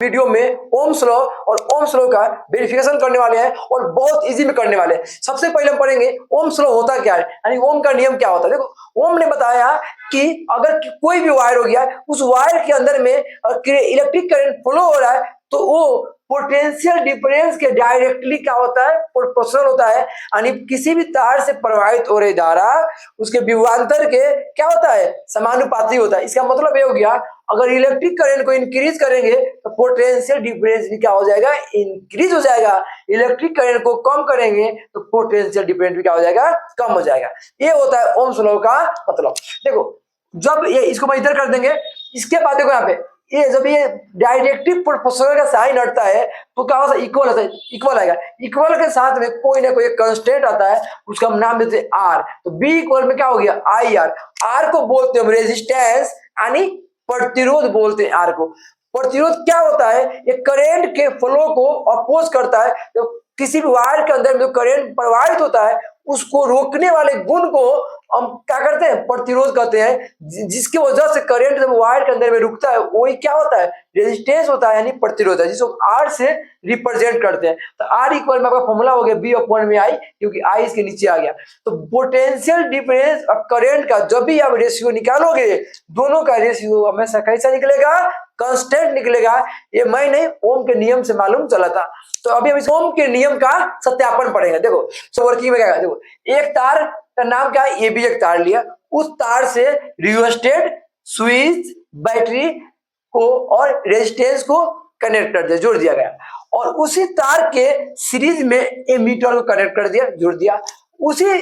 Video में Ohm's law और Ohm's law का वेरिफिकेशन करने वाले हैं और बहुत इजी में करने वाले हैं। सबसे पहले हम पढ़ेंगे ओम्स लॉ होता क्या है, यानी ओम का नियम क्या होता है। देखो ओम ने बताया कि अगर कोई भी वायर हो गया, उस वायर के अंदर में इलेक्ट्रिक करंट फ्लो हो रहा है तो वो पोटेंशियल डिफरेंस के डायरेक्टली क्या होता है, प्रोपोर्शनल होता है। यानी किसी भी तार से प्रवाहित हो रही धारा उसके विभवांतर के क्या होता है, समानुपाती होता है। इसका मतलब ये हो गया, अगर इलेक्ट्रिक करंट को इंक्रीज करेंगे तो पोटेंशियल डिफरेंस भी क्या हो जाएगा, इंक्रीज हो जाएगा। इलेक्ट्रिक करंट को कम करेंगे तो पोटेंशियल डिफरेंस भी क्या हो जाएगा, कम हो जाएगा। ये होता है ओम्स लॉ का मतलब। देखो जब ये इसको मैं इधर कर देंगे, इसके बाद देखो यहाँ पे ये जब ये डायरेक्टिव प्रोपोर्शनल का साइन हटता है तो क्या होता है, इक्वल होता है, इक्वल आएगा। इक्वल के साथ में कोई ना कोई कांस्टेंट आता है, उसका हम नाम देते हैं आर। तो बी इक्वल में क्या हो गया, आई आर। आर को बोलते हैं हम रेजिस्टेंस, यानी प्रतिरोध बोलते हैं आर को। प्रतिरोध क्या होता है, ये करंट के फ्लो को अपोज करता है। तो किसी भी वायर के अंदर जो करंट प्रवाहित होता है उसको रोकने वाले गुण को हम क्या करते हैं, प्रतिरोध कहते हैं। जिसकी वजह से करंट जब वायर के अंदर में रुकता है वही क्या होता है, रेजिस्टेंस होता है, यानी प्रतिरोध है, जिसको आर से रिप्रेजेंट करते हैं। तो आर इक्वल में आपका फॉर्मूला हो गया बी अपॉन में आई, क्योंकि आई इसके नीचे आ गया। तो पोटेंशियल डिफरेंस और करंट का जब भी आप रेशियो निकालोगे, दोनों का रेशियो हमेशा कैसा निकलेगा, कांस्टेंट निकलेगा। ये मैं नहीं, ओम के नियम से मालूम चला था। तो अभी हम इस ओम के नियम का सत्यापन पढ़ेंगे। देखो वर्किंग में क्या, देखो एक तार का नाम क्या है, ये भी एक तार लिया, उस तार से रियोस्टेट, स्विच, बैटरी को और रेजिस्टेंस को कनेक्ट कर दिया, जोड़ दिया गया। और उसी तार के सीरीज में एमीटर को कनेक्ट कर दिया, जोड़ दिया। उसी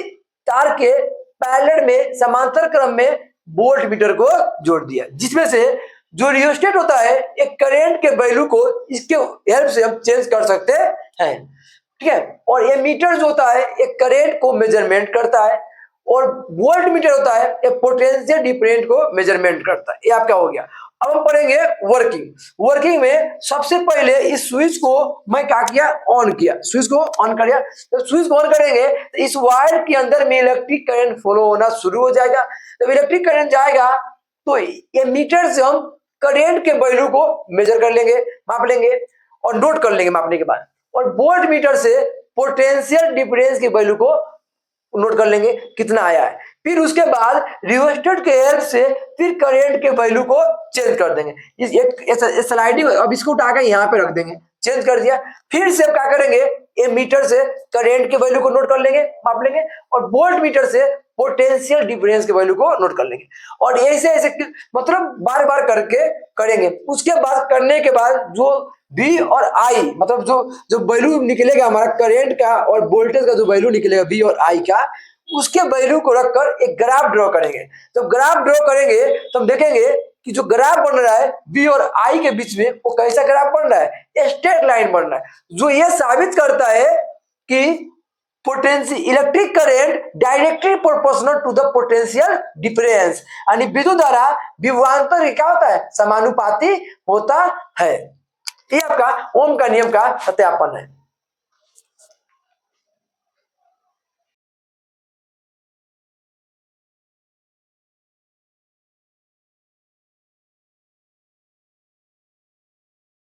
तार के पैरेलल में समांतर क्रम में वोल्ट मीटर को जोड़ दिया, जिसमें से जो रियोस्टेट होता है एक करंट के वैल्यू को इसके हेल्प से हम चेंज कर सकते हैं, ठीक है। और ये मीटर जो होता है एक करंट को मेजरमेंट करता है, और वोल्ट मीटर होता है एक पोटेंशियल डिफरेंस को मेजरमेंट करता है। ये आपका हो गया। अब हम पढ़ेंगे वर्किंग। वर्किंग में सबसे पहले इस स्विच को मैं क्या किया, ऑन किया, स्विच को ऑन कर दिया। तो स्विच को ऑन करेंगे तो इस वायर के अंदर में इलेक्ट्रिक करंट फ्लो होना शुरू हो जाएगा। जब इलेक्ट्रिक करंट जाएगा तो ये मीटर से हम करंट के वैल्यू को मेजर कर लेंगे, माप लेंगे और नोट कर लेंगे मापने के बाद। और वोल्ट मीटर से पोटेंशियल डिफरेंस की वैल्यू को नोट कर लेंगे कितना आया है। फिर उसके बाद रियोस्टेट के हेल्प से फिर करंट के वैल्यू को चेंज कर देंगे। इस स्लाइडिंग, अब इसको उठाकर यहाँ पे रख देंगे, चेंज कर दिया। फिर से क्या करेंगे, ये मीटर से करंट के वैल्यू को नोट कर लेंगे, माप लेंगे, और वोल्ट मीटर से पोटेंशियल डिफरेंस के वैल्यू को नोट कर लेंगे। और ऐसे ऐसे मतलब बार बार करके करेंगे। उसके बाद करने के बाद जो बी और आई मतलब जो वैल्यू निकलेगा हमारा करंट का और वोल्टेज का जो वैल्यू निकलेगा बी और आई का, उसके वैल्यू को रखकर एक ग्राफ ड्रॉ करेंगे। जब ग्राफ ड्रॉ करेंगे तो हम देखेंगे कि जो ग्राफ बन रहा है बी और आई के बीच में वो कैसा ग्राफ बन रहा है, स्ट्रेट लाइन बन रहा है, जो ये साबित करता है कि potential electric current directly proportional to the potential difference, यानी विद्युत धारा विभवांतर क्या होता है, समानुपाती होता है। ये आपका ओम का नियम का सत्यापन है।